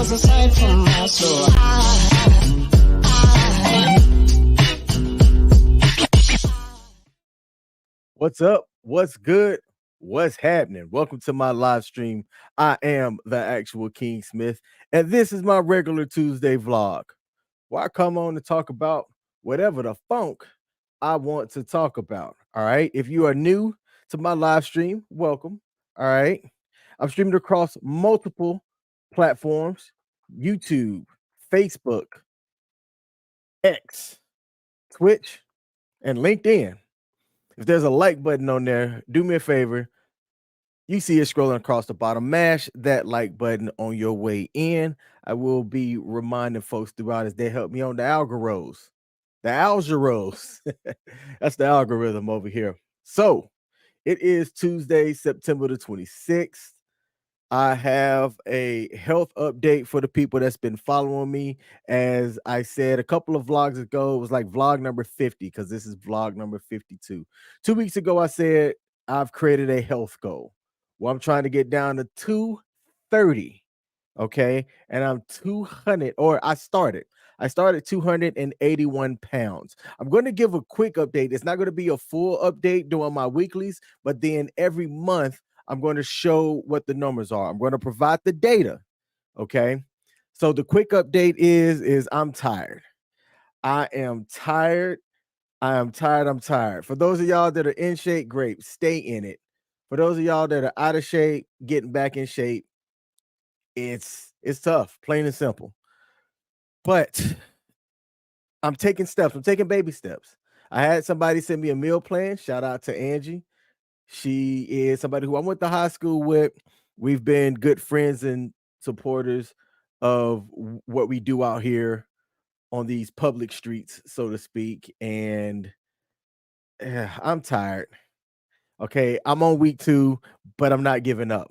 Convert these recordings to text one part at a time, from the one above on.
was a sight for my soul. What's up? What's good? What's happening? Welcome to my live stream. I am the actual King Smith, and this is my regular Tuesday vlog, where I come on to talk about whatever the funk I want to talk about. All right. If you are new to my live stream, welcome. All right. I'm streaming across multiple platforms: YouTube, Facebook, X, Twitch, and LinkedIn. If there's a like button on there, do me a favor. You see it scrolling across the bottom. Mash that like button on your way in. I will be reminding folks throughout as they help me on the algorithms. The algorithms. That's the algorithm over here. So it is Tuesday, September the 26th. I have a health update for the people that's been following me. As I said a couple of vlogs ago, it was like vlog number 50, because this is vlog number 52. 2 weeks ago, I said I've created a health goal. Well, I'm trying to get down to 230. Okay. And I'm 200, or I started 281 pounds. I'm going to give a quick update. It's not going to be a full update during my weeklies, but then every month I'm going to show what the numbers are. I'm going to provide the data. Okay. So the quick update is I'm tired. I am tired. I'm tired. For those of y'all that are in shape, great. Stay in it. For those of y'all that are out of shape, getting back in shape, it's tough, plain and simple. But I'm taking steps. I'm taking baby steps. I had somebody send me a meal plan. Shout out to Angie. She is somebody who I went to high school with. We've been good friends and supporters of what we do out here on these public streets, so to speak. And I'm tired. Okay, I'm on week 2, but I'm not giving up.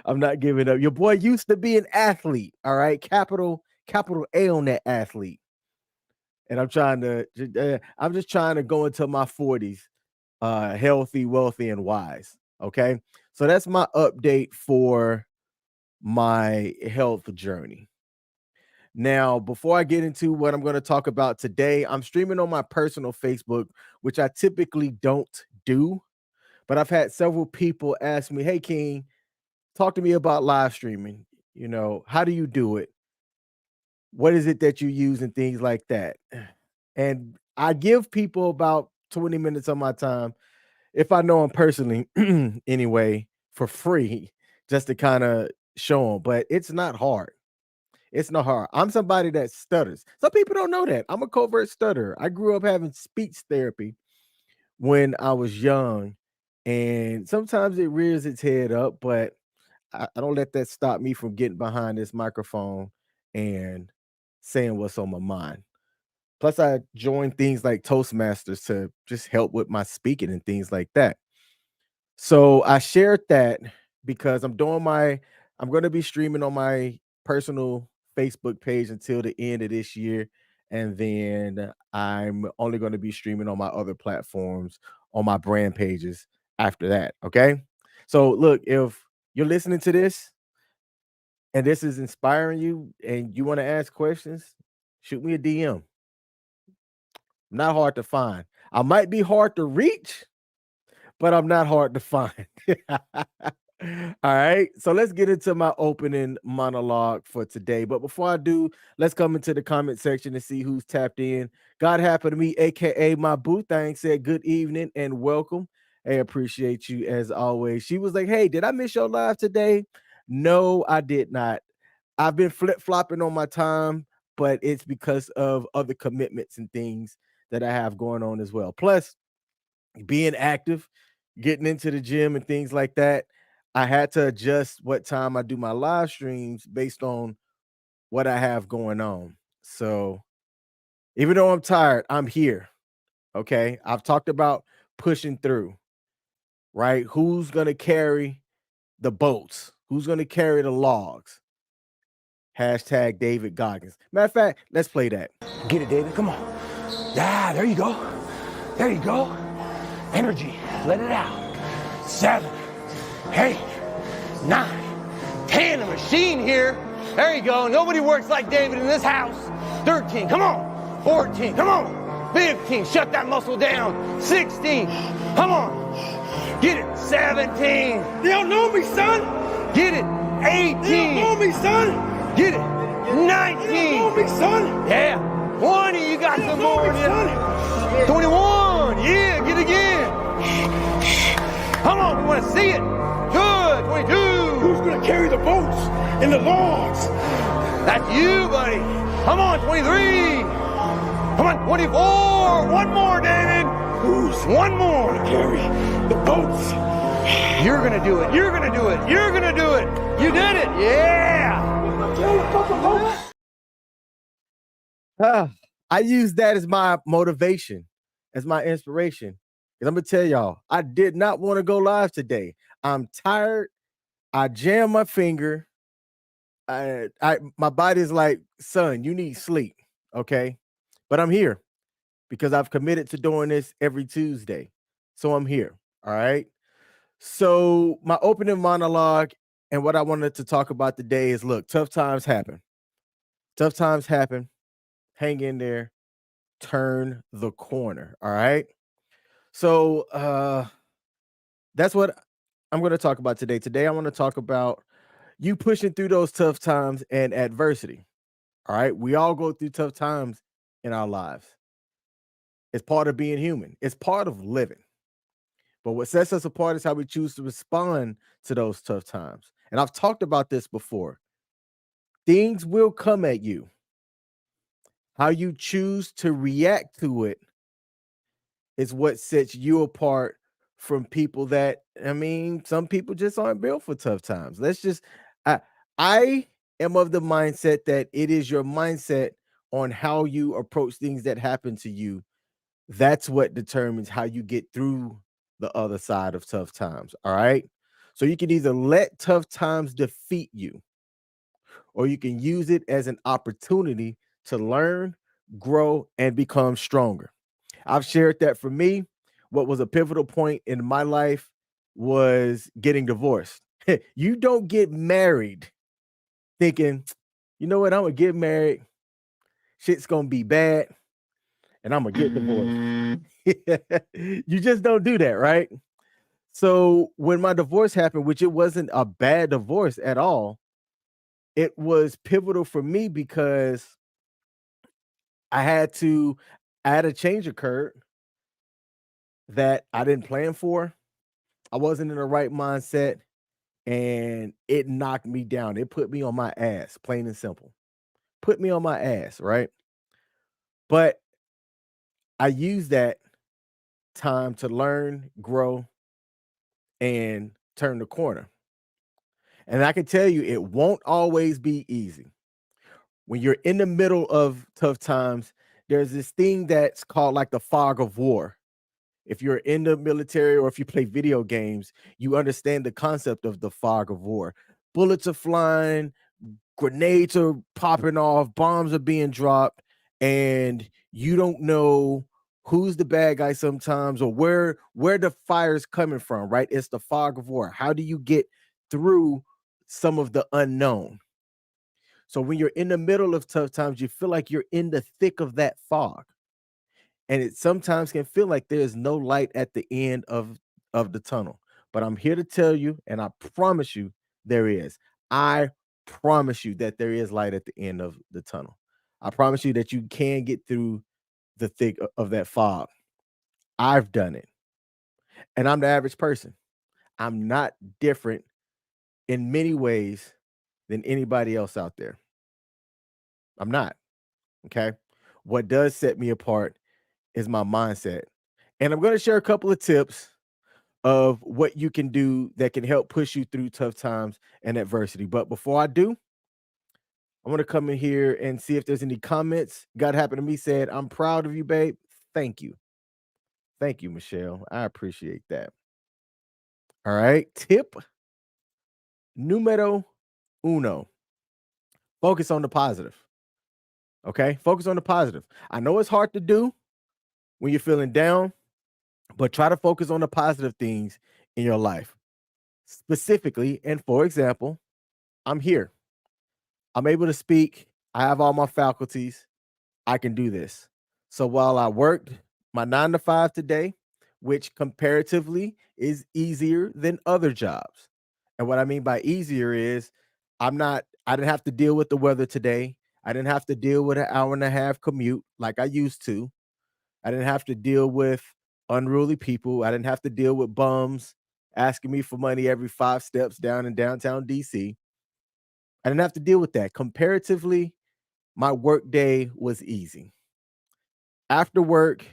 I'm not giving up. Your boy used to be an athlete. All right, capital A on that athlete. And I'm just trying to go into my 40s. Healthy, wealthy, and wise. Okay. So that's my update for my health journey. Now, before I get into what I'm going to talk about today, I'm streaming on my personal Facebook, which I typically don't do. But I've had several people ask me, hey, King, talk to me about live streaming. You know, how do you do it? What is it that you use and things like that? And I give people about 20 minutes of my time, if I know them personally, anyway, for free, just to kind of show them. But it's not hard. It's not hard. I'm somebody that stutters. Some people don't know that. I'm a covert stutterer. I grew up having speech therapy when I was young, and sometimes it rears its head up, but I don't let that stop me from getting behind this microphone and saying what's on my mind. Plus, I joined things like Toastmasters to just help with my speaking and things like that. So I shared that because I'm going to be streaming on my personal Facebook page until the end of this year. And then I'm only going to be streaming on my other platforms, on my brand pages after that. Okay. So look, if you're listening to this and this is inspiring you and you want to ask questions, shoot me a DM. Not hard to find. I might be hard to reach, but I'm not hard to find. All right. So let's get into my opening monologue for today. But before I do, let's come into the comment section and see who's tapped in. God happened to me, aka my boo thing, said good evening and welcome. Hey, appreciate you as always. She was like, hey, did I miss your live today? No, I did not. I've been flip-flopping on my time, but it's because of other commitments and things that I have going on as well. Plus, being active, getting into the gym and things like that, I had to adjust what time I do my live streams based on what I have going on. So even though I'm tired, I'm here. Okay. I've talked about pushing through, right? Who's going to carry the boats? Who's going to carry the logs? Hashtag David Goggins. Matter of fact, let's play that. Get it, David. Come on. Yeah, there you go. There you go. Energy. Let it out. 7, 8, 9, 10. A machine here. There you go. Nobody works like David in this house. 13, come on. 14, come on. 15, shut that muscle down. 16, come on. Get it. 17. They don't know me, son. Get it. 18. They don't know me, son. Get it. They don't 19. know me, son. Yeah. 20, you got They some don't know more. me, in you. son. 21, yeah, get it again. Come on, we want to see it. Good, 22. Who's gonna carry the boats and the logs? That's you, buddy. Come on, 23. Come on, 24. One more, David. Who's One more. gonna carry the boats? You're going to do it. You're going to do it. You're going to do it. You did it. Yeah. Carry the fucking boats. I use that as my motivation, as my inspiration. And I'm gonna tell y'all, I did not want to go live today. I'm tired. I jammed my finger. My body's like, son, you need sleep. Okay. But I'm here because I've committed to doing this every Tuesday. So I'm here. All right. So my opening monologue and what I wanted to talk about today is look, tough times happen. Tough times happen. Hang in there, turn the corner. All right. So that's what I'm going to talk about today. Today, I want to talk about you pushing through those tough times and adversity. All right. We all go through tough times in our lives. It's part of being human, it's part of living. But what sets us apart is how we choose to respond to those tough times. And I've talked about this before. Things will come at you. How you choose to react to it is what sets you apart from people that, I mean, some people just aren't built for tough times. I am of the mindset that it is your mindset on how you approach things that happen to you. That's what determines how you get through the other side of tough times. All right. So you can either let tough times defeat you, or you can use it as an opportunity to learn, grow, and become stronger. I've shared that for me, what was a pivotal point in my life was getting divorced. You don't get married thinking, you know what, I'm going to get married. Shit's going to be bad. And I'm going to get divorced. You just don't do that, right? So when my divorce happened, which it wasn't a bad divorce at all, it was pivotal for me because I had a change occurred that I didn't plan for. I wasn't in the right mindset and it knocked me down. It put me on my ass, plain and simple. Put me on my ass, right? But I used that time to learn, grow, and turn the corner. And I can tell you, it won't always be easy. When you're in the middle of tough times, there's this thing that's called like the fog of war. If you're in the military or if you play video games, you understand the concept of the fog of war. Bullets are flying, grenades are popping off, bombs are being dropped, and you don't know who's the bad guy sometimes or where the fire's coming from, right? It's the fog of war. How do you get through some of the unknown? So when you're in the middle of tough times, you feel like you're in the thick of that fog. And it sometimes can feel like there's no light at the end of the tunnel. But I'm here to tell you, and I promise you there is. I promise you that there is light at the end of the tunnel. I promise you that you can get through the thick of that fog. I've done it. And I'm the average person. I'm not different in many ways than anybody else out there. I'm not. Okay. What does set me apart is my mindset. And I'm going to share a couple of tips of what you can do that can help push you through tough times and adversity. But before I do, I want to come in here and see if there's any comments. God happened to me said, I'm proud of you, babe. Thank you. Thank you, Michelle. I appreciate that. All right. Tip numero uno. Focus on the positive. Okay. Focus on the positive. I know it's hard to do when you're feeling down, but try to focus on the positive things in your life. Specifically, and for example, I'm here. I'm able to speak. I have all my faculties. I can do this. So while I worked my 9 to 5 today, which comparatively is easier than other jobs. And what I mean by easier is I didn't have to deal with the weather today. I didn't have to deal with an hour and a half commute like I used to. I didn't have to deal with unruly people. I didn't have to deal with bums asking me for money every 5 steps down in downtown DC. I didn't have to deal with that. Comparatively, my work day was easy. After work,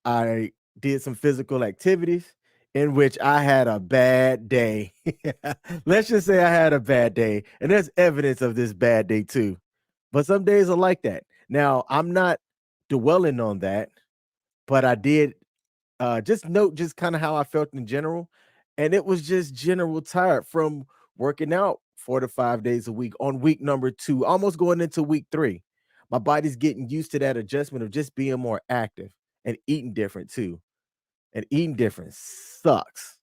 I did some physical activities in which I had a bad day. Let's just say I had a bad day, and there's evidence of this bad day too. But some days are like that. Now, I'm not dwelling on that, but I did just note just kind of how I felt in general. And it was just general tired from working out 4 to 5 days a week on week number 2, almost going into week 3. My body's getting used to that adjustment of just being more active and eating different too. And eating different sucks.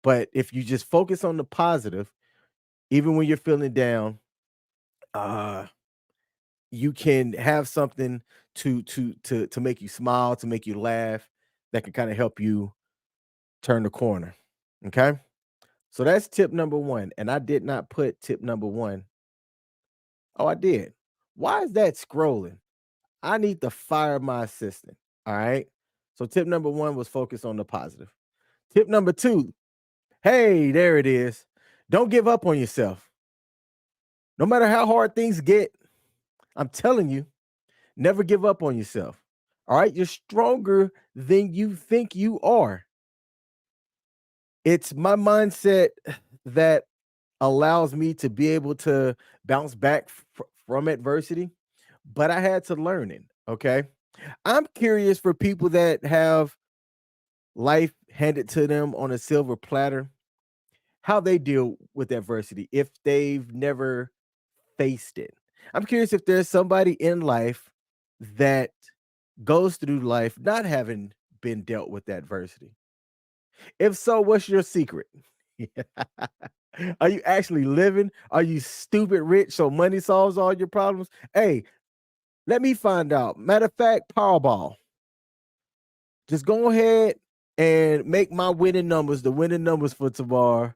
But if you just focus on the positive, even when you're feeling down, uh, you can have something to make you smile, to make you laugh, that can kind of help you turn the corner. Okay. So that's tip number 1. And I did not put tip number 1. Oh, I did. Why is that scrolling? I need to fire my assistant. All right. So tip number 1 was focus on the positive. Tip number 2, hey, there it is. Don't give up on yourself. No matter how hard things get, I'm telling you, never give up on yourself. All right. You're stronger than you think you are. It's my mindset that allows me to be able to bounce back from adversity, but I had to learn it. Okay. I'm curious for people that have life handed to them on a silver platter, how they deal with adversity if they've never faced it. I'm curious if there's somebody in life that goes through life not having been dealt with adversity. If so, what's your secret? Are you actually living? Are you stupid rich so money solves all your problems? Hey, let me find out. Matter of fact, Powerball. Just go ahead and make my winning numbers the winning numbers for tomorrow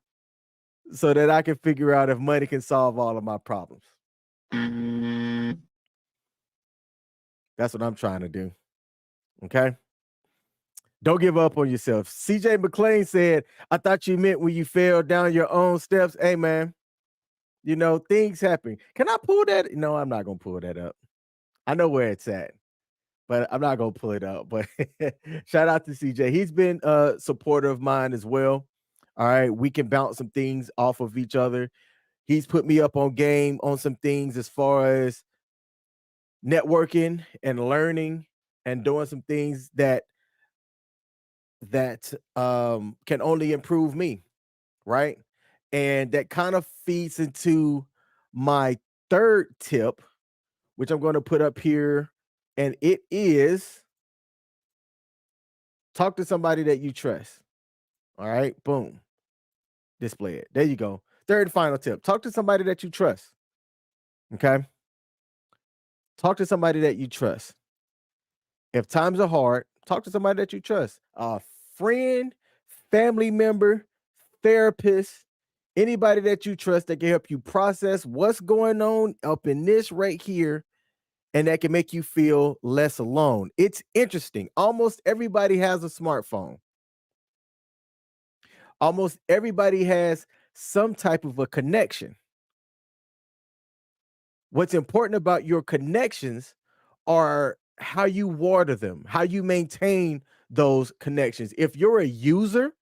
so that I can figure out if money can solve all of my problems. That's what I'm trying to do. Okay. Don't give up on yourself. CJ McLean said, I thought you meant when you fell down your own steps. Hey, man, things happen. Can I pull that? No, I'm not going to pull that up. I know where it's at, but I'm not going to pull it up. But shout out to CJ. He's been a supporter of mine as well. All right. We can bounce some things off of each other. He's put me up on game on some things as far as networking and learning and doing some things that can only improve me, right? And that kind of feeds into my third tip, which I'm going to put up here, and it is talk to somebody that you trust. All right, boom, display it. There you go. Third and final tip: talk to somebody that you trust. Okay, talk to somebody that you trust. If times are hard, talk to somebody that you trust. A friend, family member, therapist, anybody that you trust that can help you process what's going on up in this right here, and that can make you feel less alone. It's interesting. Almost everybody has a smartphone. Almost everybody has some type of a connection. What's important about your connections are how you water them, how you maintain those connections. If you're a user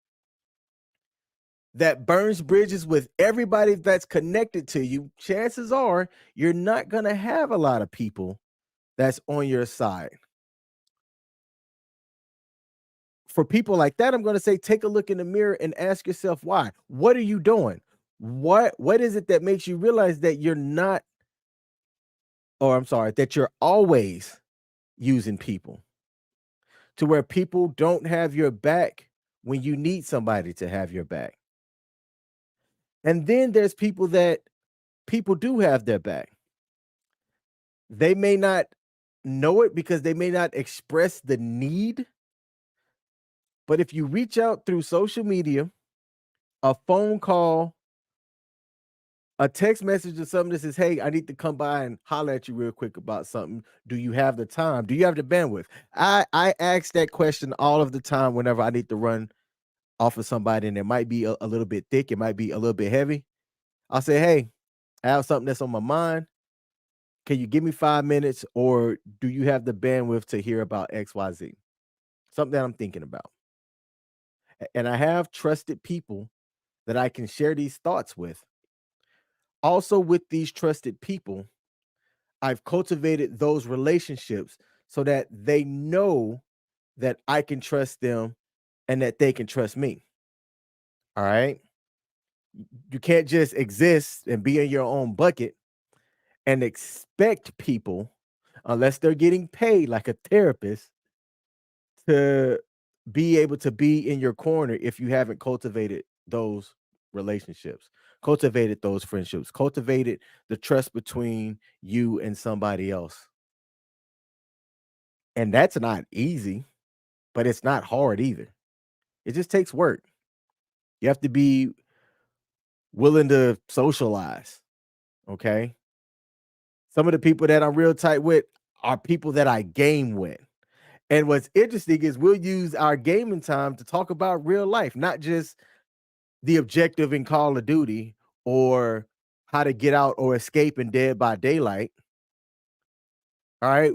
that burns bridges with everybody that's connected to you, chances are you're not going to have a lot of people that's on your side. For people like that, I'm going to say, take a look in the mirror and ask yourself why. What are you doing? What is it that makes you realize that you're not, or I'm sorry, that you're always using people to where people don't have your back when you need somebody to have your back? And then there's people that people do have their back. They may not know it because they may not express the need. But if you reach out through social media, a phone call, a text message or something that says, hey, I need to come by and holler at you real quick about something. Do you have the time? Do you have the bandwidth? I ask that question all of the time whenever I need to run off of somebody and it might be a little bit thick. It might be a little bit heavy. I'll say, hey, I have something that's on my mind. Can you give me 5 minutes, or do you have the bandwidth to hear about XYZ? Something that I'm thinking about. And I have trusted people that I can share these thoughts with. Also, with these trusted people, I've cultivated those relationships so that they know that I can trust them and that they can trust me. All right. You can't just exist and be in your own bucket and expect people, unless they're getting paid like a therapist, to be able to be in your corner if you haven't cultivated those relationships, cultivated those friendships, cultivated the trust between you and somebody else. And that's not easy, but it's not hard either. It just takes work. You have to be willing to socialize. Okay. Some of the people that I'm real tight with are people that I game with. And what's interesting is we'll use our gaming time to talk about real life, not just the objective in Call of Duty or how to get out or escape in Dead by Daylight. All right.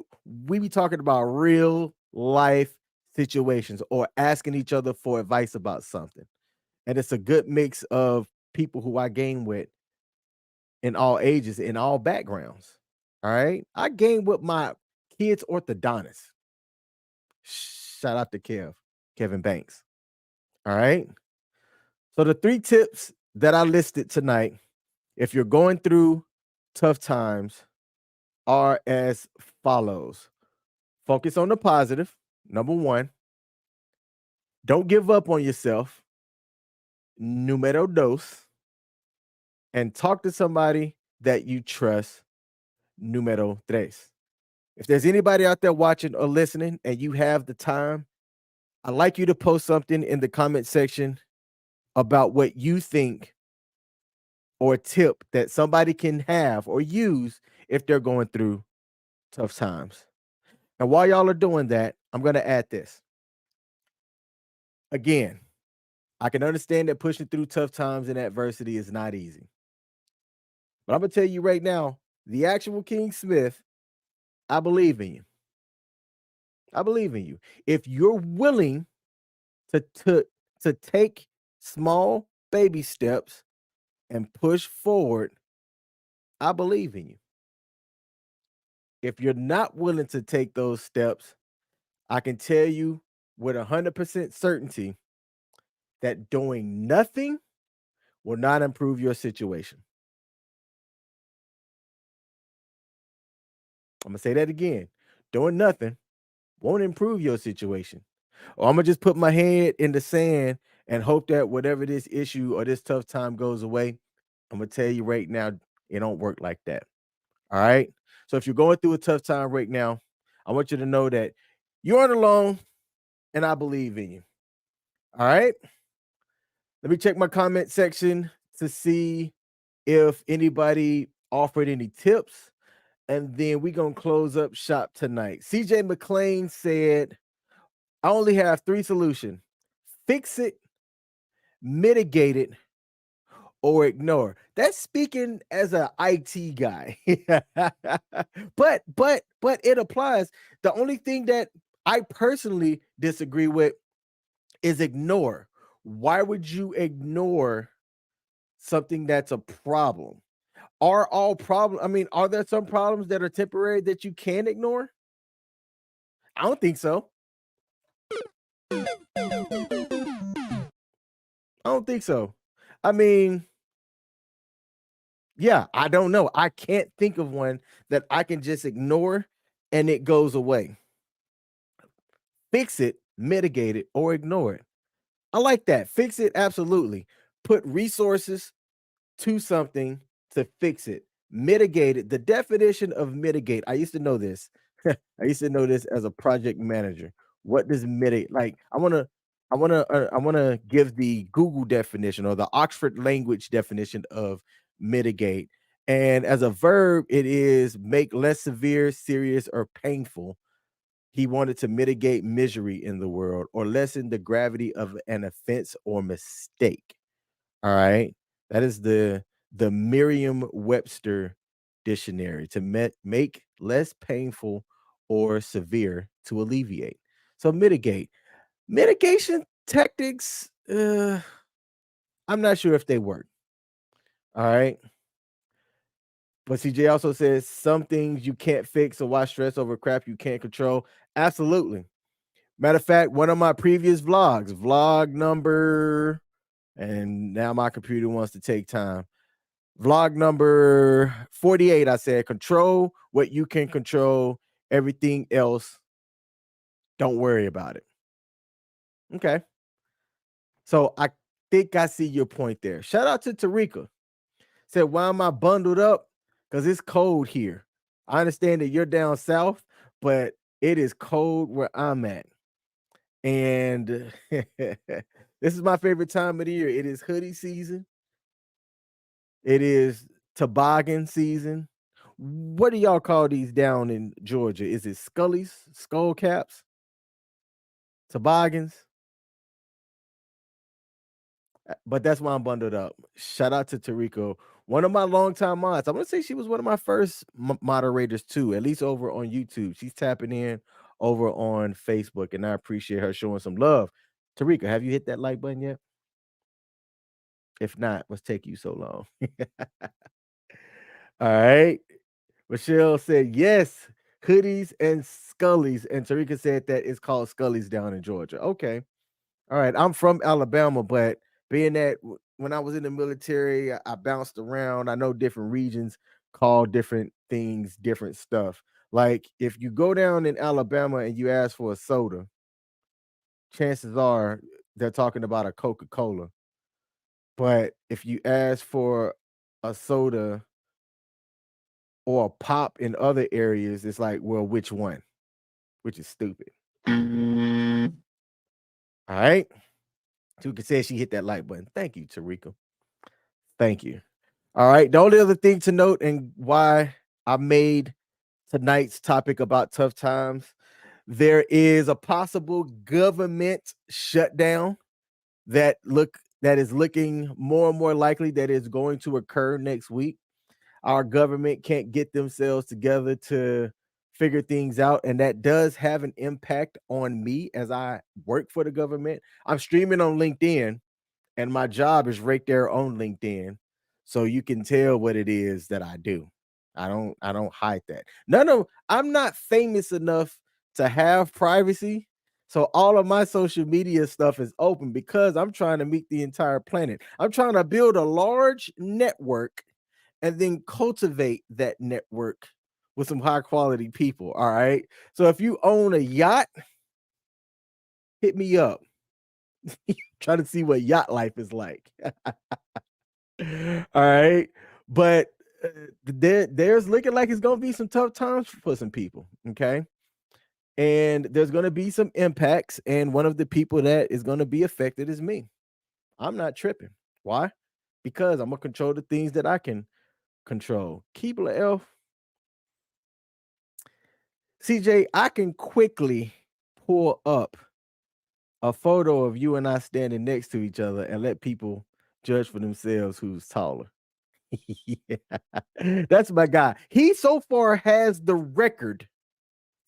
We be talking about real life situations or asking each other for advice about something. And it's a good mix of people who I game with in all ages, in all backgrounds. All right. I game with my kid's orthodontist. Shout out to Kevin Banks. All right. So the 3 tips that I listed tonight, if you're going through tough times, are as follows. Focus on the positive. Number 1. Don't give up on yourself. Numero dos. And talk to somebody that you trust. Numero tres. If there's anybody out there watching or listening and you have the time, I'd like you to post something in the comment section about what you think or a tip that somebody can have or use if they're going through tough times. And while y'all are doing that, I'm going to add this. Again, I can understand that pushing through tough times and adversity is not easy. But I'm going to tell you right now, the actual King Smith, I believe in you. I believe in you. If you're willing to take small baby steps and push forward, I believe in you. If you're not willing to take those steps, I can tell you with 100% certainty that doing nothing will not improve your situation. I'm going to say that again. Doing nothing won't improve your situation. Or I'm going to just put my head in the sand and hope that whatever this issue or this tough time goes away. I'm going to tell you right now, it don't work like that. All right. So if you're going through a tough time right now, I want you to know that you aren't alone and I believe in you. All right. Let me check my comment section to see if anybody offered any tips. And then we're going to close up shop tonight. CJ McLean said, I only have 3 solutions. Fix it, mitigate it, or ignore. That's speaking as an IT guy. but it applies. The only thing that I personally disagree with is ignore. Why would you ignore something that's a problem? Are all problems, are there some problems that are temporary that you can ignore? I don't think so. I don't think so. Yeah, I don't know. I can't think of one that I can just ignore and it goes away. Fix it, mitigate it, or ignore it. I like that. Fix it, absolutely. Put resources to something to fix it. Mitigate it. The definition of mitigate. I used to know this. I used to know this as a project manager. What does mitigate like? I want to give the Google definition or the Oxford language definition of mitigate. And as a verb, it is make less severe, serious, or painful. He wanted to mitigate misery in the world or lessen the gravity of an offense or mistake. All right. That is the Merriam-Webster dictionary to make less painful or severe to alleviate. So mitigate. Mitigation tactics, I'm not sure if they work. All right. But CJ also says some things you can't fix, so why stress over crap you can't control? Absolutely. Matter of fact, one of my previous vlogs, vlog number, and now my computer wants to take time. Vlog number 48, I said, control what you can control. Everything else, don't worry about it. Okay. So I think I see your point there. Shout out to Tarika. Said, why am I bundled up? Because it's cold here. I understand that you're down south, but it is cold where I'm at. And this is my favorite time of the year. It is hoodie season. It is toboggan season. What do y'all call these down in Georgia? Is it scullies, skull caps, toboggans? But that's why I'm bundled up. Shout out to Tariko, one of my longtime mods. I'm gonna say she was one of my first moderators too, at least over on YouTube. She's tapping in over on Facebook, and I appreciate her showing some love. Tarika, have you hit that like button yet? If not, what's taking you so long? All right. Michelle said yes, hoodies and scullies, and Tarika said that it's called scullies down in Georgia. Okay. All right. I'm from Alabama, but being that when I was in the military, I bounced around. I know different regions call different things, different stuff. Like if you go down in Alabama and you ask for a soda, chances are they're talking about a Coca-Cola. But if you ask for a soda or a pop in other areas, it's like, well, which one? Which is stupid. All right. Tuka said she hit that like button. Thank you, Tarika. Thank you. All right. The only other thing to note and why I made tonight's topic about tough times, there is a possible government shutdown that is looking more and more likely that is going to occur next week. Our government can't get themselves together to figure things out, and that does have an impact on me as I work for the government. I'm streaming on LinkedIn, and my job is right there on LinkedIn, so you can tell what it is that I do. I don't hide that. I'm not famous enough to have privacy, so all of my social media stuff is open because I'm trying to meet the entire planet. I'm trying to build a large network and then cultivate that network with some high quality people. All right. So if you own a yacht, hit me up. Try to see what yacht life is like. All right. But there's looking like it's going to be some tough times for some people. Okay. And there's going to be some impacts. And one of the people that is going to be affected is me. I'm not tripping. Why? Because I'm going to control the things that I can control. Keebler Elf. CJ, I can quickly pull up a photo of you and I standing next to each other and let people judge for themselves who's taller. Yeah. That's my guy. He so far has the record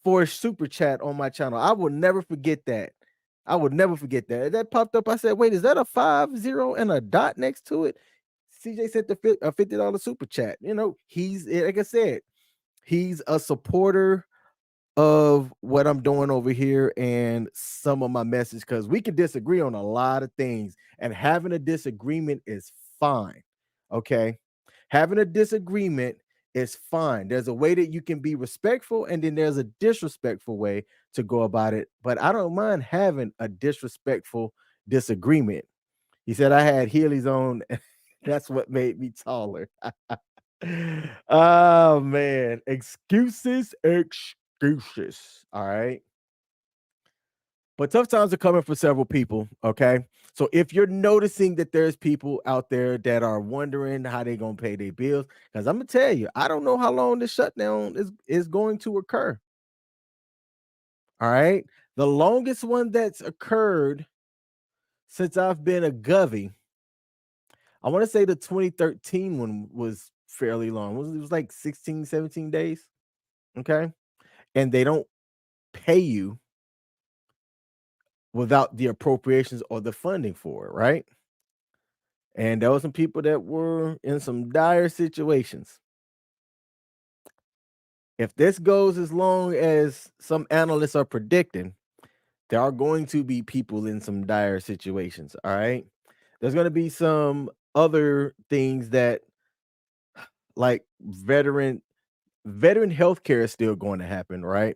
for a super chat on my channel. I will never forget that. I would never forget that. That popped up. I said, wait, is that a 50 and a dot next to it? CJ sent the $50 super chat. You know, he's, like I said, he's a supporter of what I'm doing over here and some of my message, because we can disagree on a lot of things, and having a disagreement is fine. Okay. Having a disagreement is fine. There's a way that you can be respectful, and then there's a disrespectful way to go about it. But I don't mind having a disrespectful disagreement. He said I had Heelys on. That's what made me taller. Oh man, excuses. All right. But tough times are coming for several people. Okay. So if you're noticing that there's people out there that are wondering how they're gonna pay their bills, because I'm gonna tell you, I don't know how long this shutdown is going to occur. All right. The longest one that's occurred since I've been a Govy, I want to say the 2013 one was fairly long. It was like 16, 17 days. Okay. And they don't pay you without the appropriations or the funding for it, right? And there were some people that were in some dire situations. If this goes as long as some analysts are predicting, there are going to be people in some dire situations. All right. There's going to be some other things that, like veteran healthcare is still going to happen, right?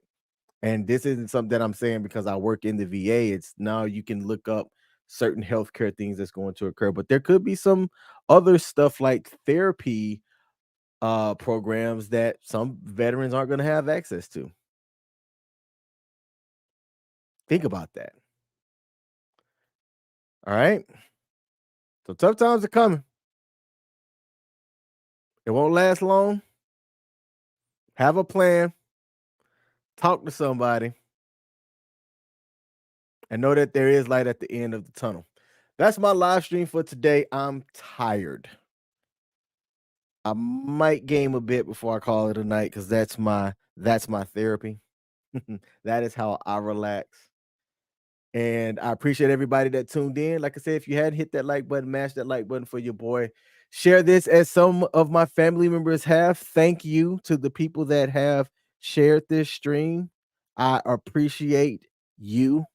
And this isn't something that I'm saying because I work in the VA. It's now you can look up certain healthcare things that's going to occur, but there could be some other stuff like therapy programs that some veterans aren't going to have access to. Think about that. All right. So tough times are coming. It won't last long. Have a plan. Talk to somebody. And know that there is light at the end of the tunnel. That's my live stream for today. I'm tired. I might game a bit before I call it a night because that's my therapy. That is how I relax. And I appreciate everybody that tuned in. Like I said, if you hadn't hit that like button, mash that like button for your boy. Share this as some of my family members have. Thank you to the people that have shared this stream. I appreciate you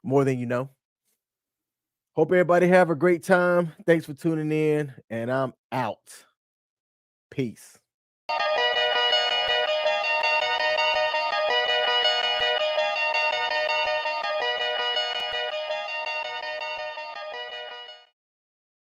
more than you know. Hope everybody have a great time. Thanks for tuning in, and I'm out. Peace.